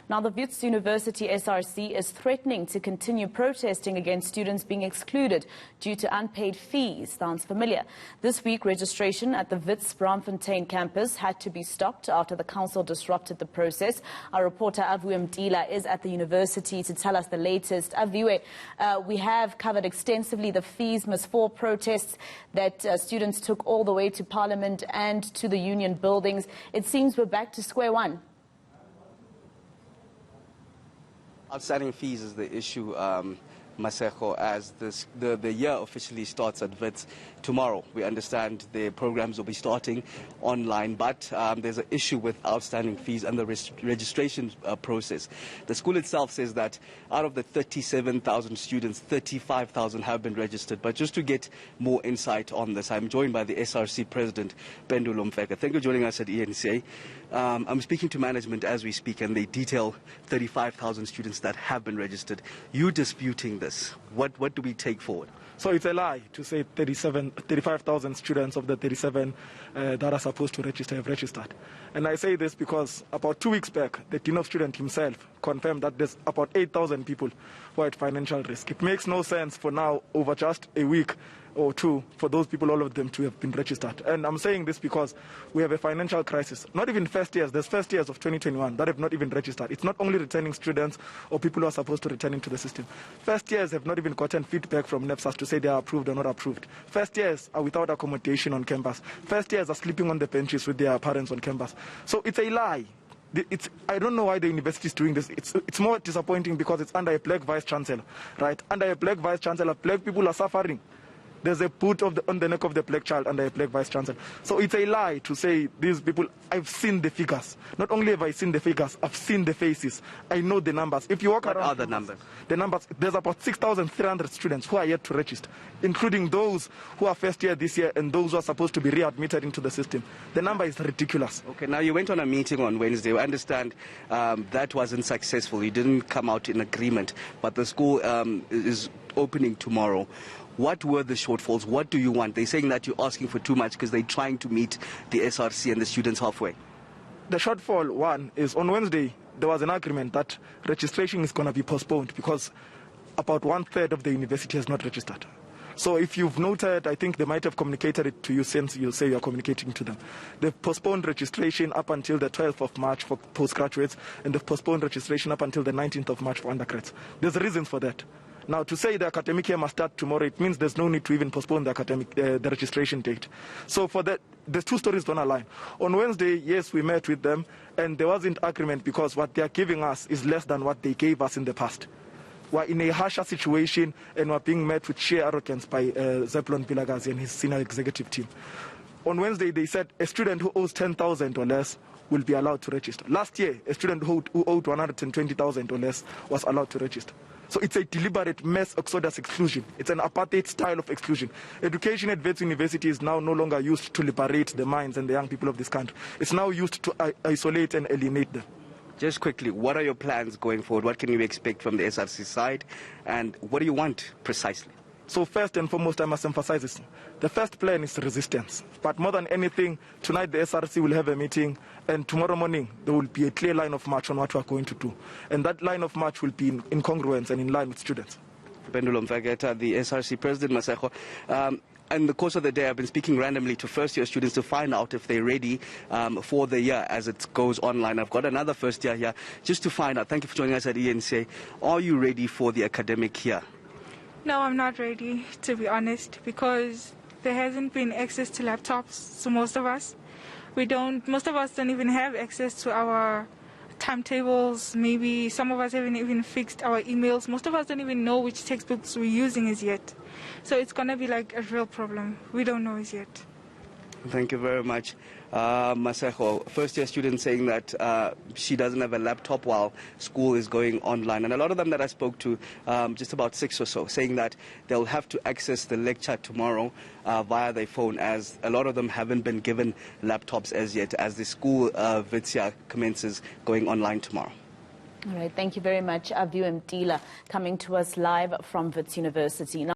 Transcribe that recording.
Now, the Wits University SRC is threatening to continue protesting against students being excluded due to unpaid fees. Sounds familiar? This week, registration at the Wits Braamfontein campus had to be stopped after the council disrupted the process. Our reporter Aviwe Mtila is at the university to tell us the latest. Aviwe, we have covered extensively the fees must fall protests that students took all the way to Parliament and to the union buildings. It seems we're back to square one. Outstanding fees is the issue, Maseko, as the year officially starts at Wits tomorrow. We understand the programs will be starting online, but there's an issue with outstanding fees and the registration process. The school itself says that out of the 37,000 students, 35,000 have been registered. But just to get more insight on this, I'm joined by the SRC President, Wits. Thank you for joining us at eNCA. I'm speaking to management as we speak, and they detail 35,000 students that have been registered. You disputing this? What do we take forward? So it's a lie to say 35,000 students of the 37 that are supposed to register have registered. And I say this because about 2 weeks back, the Dean of Students himself confirmed that there's about 8,000 people who are at financial risk. It makes no sense for now, over just a week or two, for those people, all of them, to have been registered. And I'm saying this because we have a financial crisis. Not even first years. There's first years of 2021 that have not even registered. It's not only returning students or people who are supposed to return into the system. First years have not even gotten feedback from NEPSAS to say they are approved or not approved. First years are without accommodation on campus. First years are sleeping on the benches with their parents on campus. So it's a lie. I don't know why the university is doing this. It's more disappointing because it's under a black vice-chancellor, right? Under a black vice-chancellor, black people are suffering. There's a boot on the neck of the black child under a black vice-chancellor. So it's a lie to say these people. I've seen the figures. Not only have I seen the figures, I've seen the faces. I know the numbers. If you walk around... What are the numbers? The numbers, there's about 6,300 students who are yet to register, including those who are first year this year and those who are supposed to be readmitted into the system. The number is ridiculous. Okay, now you went on a meeting on Wednesday. I understand that wasn't successful. You didn't come out in agreement, but the school is opening tomorrow. What were the shortfalls? What do you want? They're saying that you're asking for too much because they're trying to meet the SRC and the students halfway. The shortfall, one, is on Wednesday, there was an agreement that registration is going to be postponed because about 1/3 of the university has not registered. So if you've noted, I think they might have communicated it to you since you say you're communicating to them. They've postponed registration up until the 12th of March for postgraduates, and they've postponed registration up until the 19th of March for undergrads. There's reasons for that. Now, to say the academic year must start tomorrow, it means there's no need to even postpone the registration date. So for that, the two stories don't align. On Wednesday, yes, we met with them, and there wasn't agreement because what they're giving us is less than what they gave us in the past. We're in a harsher situation, and we're being met with sheer arrogance by Zeplon Pilagazi and his senior executive team. On Wednesday, they said a student who owes 10,000 or less will be allowed to register. Last year, a student who owed 120,000 or less was allowed to register. So it's a deliberate mass exodus exclusion. It's an apartheid style of exclusion. Education at Wits University is now no longer used to liberate the minds and the young people of this country. It's now used to isolate and alienate them. Just quickly, what are your plans going forward? What can you expect from the SRC side? And what do you want precisely? So first and foremost, I must emphasize this. The first plan is resistance. But more than anything, tonight the SRC will have a meeting, and tomorrow morning there will be a clear line of march on what we are going to do. And that line of march will be in congruence and in line with students. The SRC President, Maseko. In the course of the day, I've been speaking randomly to first-year students to find out if they're ready for the year as it goes online. I've got another first year here just to find out. Thank you for joining us at eNCA. Are you ready for the academic year? No, I'm not ready, to be honest, because there hasn't been access to laptops to most of us. Most of us don't even have access to our timetables. Maybe some of us haven't even fixed our emails. Most of us don't even know which textbooks we're using as yet. So it's going to be like a real problem. We don't know as yet. Thank you very much. Maseko, first-year student saying that she doesn't have a laptop while school is going online. And a lot of them that I spoke to, just about 6 or so, saying that they'll have to access the lecture tomorrow via their phone, as a lot of them haven't been given laptops as yet, as the school Wits commences going online tomorrow. All right, thank you very much, Aviwe Mtila, coming to us live from Wits University.